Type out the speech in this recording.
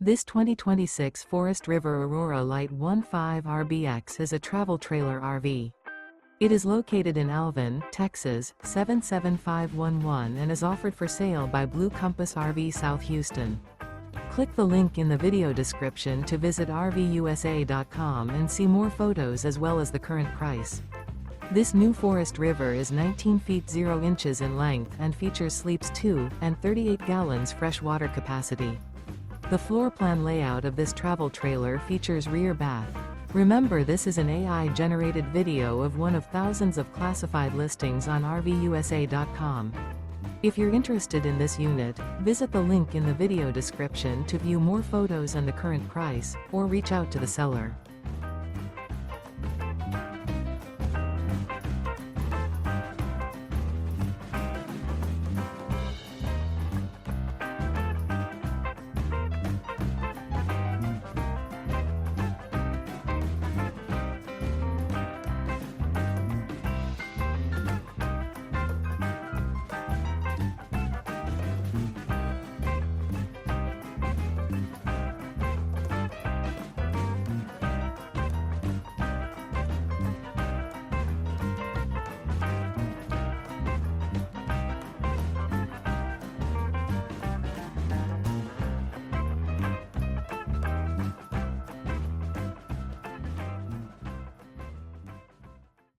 This 2026 Forest River Aurora Light 15RBX is a travel trailer RV. It is located in Alvin, Texas, 77511 and is offered for sale by Blue Compass RV South Houston. Click the link in the video description to visit RVUSA.com and see more photos as well as the current price. This new Forest River is 19 feet 0 inches in length and features sleeps 2 and 38 gallons fresh water capacity. The floor plan layout of this travel trailer features rear bath. Remember, this is an AI-generated video of one of thousands of classified listings on RVUSA.com. If you're interested in this unit, visit the link in the video description to view more photos and the current price, or reach out to the seller.